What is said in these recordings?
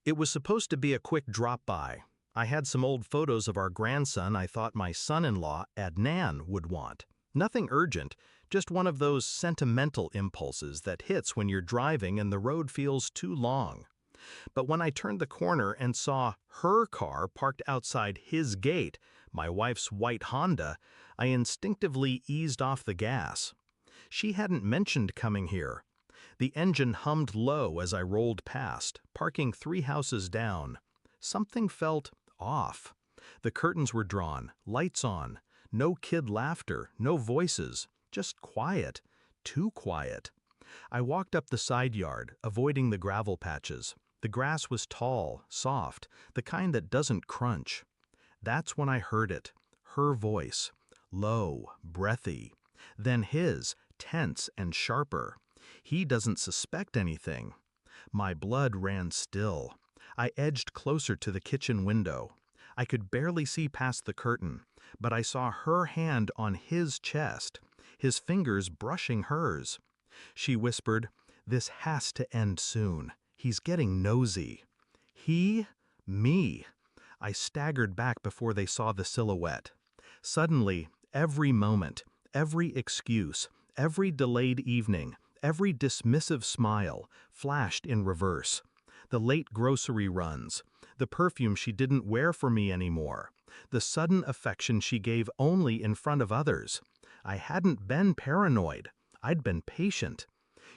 It was supposed to be a quick drop-by. I had some old photos of our grandson I thought my son-in-law, Adnan, would want. Nothing urgent, just one of those sentimental impulses that hits when you're driving and the road feels too long. But when I turned the corner and saw her car parked outside his gate, my wife's white Honda, I instinctively eased off the gas. She hadn't mentioned coming here. The engine hummed low as I rolled past, parking 3 houses down. Something felt off. The curtains were drawn, lights on, no kid laughter, no voices, just quiet, too quiet. I walked up the side yard, avoiding the gravel patches. The grass was tall, soft, the kind that doesn't crunch. That's when I heard it, her voice, low, breathy. Then his, tense and sharper. He doesn't suspect anything. My blood ran still. I edged closer to the kitchen window. I could barely see past the curtain, but I saw her hand on his chest, his fingers brushing hers. She whispered, "This has to end soon. He's getting nosy." He? Me. I staggered back before they saw the silhouette. Suddenly, every moment, every excuse, every delayed evening, every dismissive smile flashed in reverse. The late grocery runs, the perfume she didn't wear for me anymore, the sudden affection she gave only in front of others. I hadn't been paranoid. I'd been patient.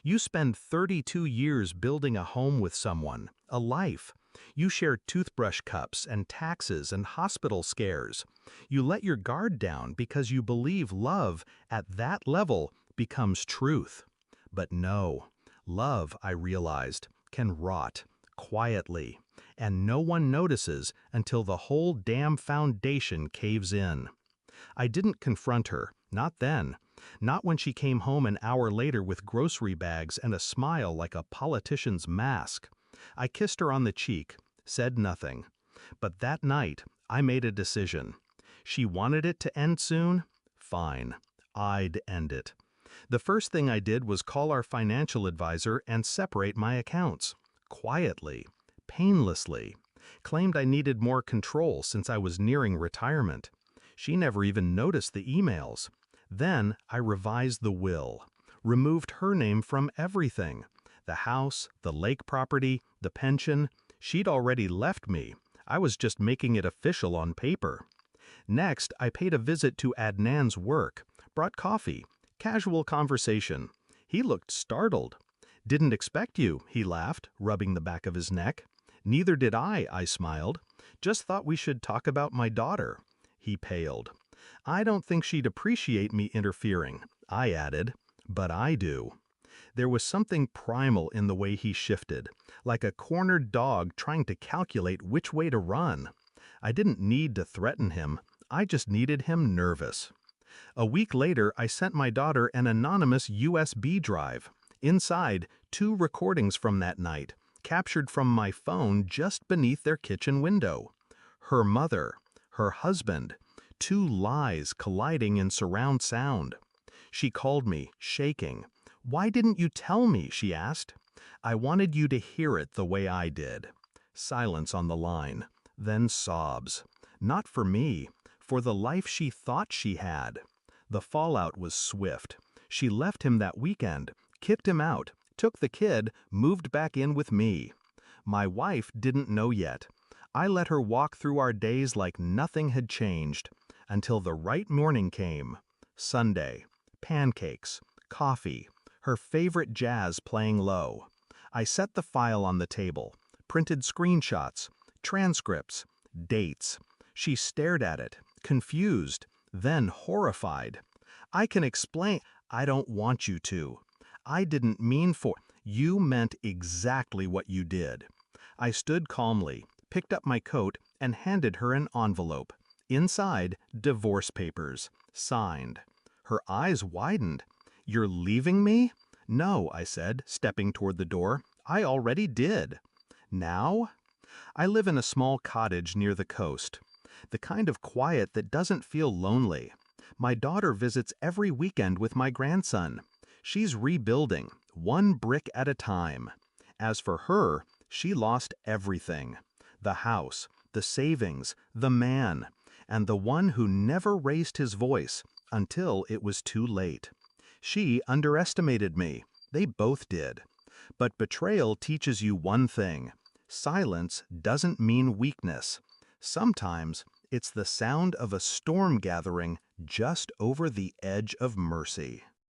You spend 32 years building a home with someone, a life. You share toothbrush cups and taxes and hospital scares. You let your guard down because you believe love at that level becomes truth. But no, love, I realized, can rot, quietly, and no one notices until the whole damn foundation caves in. I didn't confront her, not then, not when she came home an hour later with grocery bags and a smile like a politician's mask. I kissed her on the cheek, said nothing. But that night, I made a decision. She wanted it to end soon? Fine, I'd end it. The first thing I did was call our financial advisor and separate my accounts. Quietly, painlessly. Claimed I needed more control since I was nearing retirement. She never even noticed the emails. Then I revised the will. Removed her name from everything. The house, the lake property, the pension. She'd already left me. I was just making it official on paper. Next, I paid a visit to Adnan's work. Brought coffee. Casual conversation. He looked startled. "Didn't expect you," he laughed, rubbing the back of his neck. "Neither did I smiled. "Just thought we should talk about my daughter." He paled. "I don't think she'd appreciate me interfering," I added. "But I do." There was something primal in the way he shifted, like a cornered dog trying to calculate which way to run. I didn't need to threaten him. I just needed him nervous. A week later, I sent my daughter an anonymous USB drive. Inside, 2 recordings from that night, captured from my phone just beneath their kitchen window. Her mother, her husband, 2 lies colliding in surround sound. She called me, shaking. "Why didn't you tell me?" she asked. "I wanted you to hear it the way I did." Silence on the line, then sobs. Not for me, for the life she thought she had. The fallout was swift. She left him that weekend, kicked him out, took the kid, moved back in with me. My wife didn't know yet. I let her walk through our days like nothing had changed, until the right morning came. Sunday. Pancakes, coffee, her favorite jazz playing low. I set the file on the table, printed screenshots, transcripts, dates. She stared at it, confused, then horrified. "I can explain." "I don't want you to. I didn't mean for." "You meant exactly what you did." I stood calmly, picked up my coat, and handed her an envelope. Inside, divorce papers, signed. Her eyes widened. "You're leaving me?" "No," I said, stepping toward the door. "I already did." "Now?" I live in a small cottage near the coast. The kind of quiet that doesn't feel lonely. My daughter visits every weekend with my grandson. She's rebuilding, one brick at a time. As for her, She lost everything: the house, the savings, the man, and the one who never raised his voice until it was too late. She underestimated me. They both did. But betrayal teaches you one thing: silence doesn't mean weakness. Sometimes it's the sound of a storm gathering just over the edge of mercy.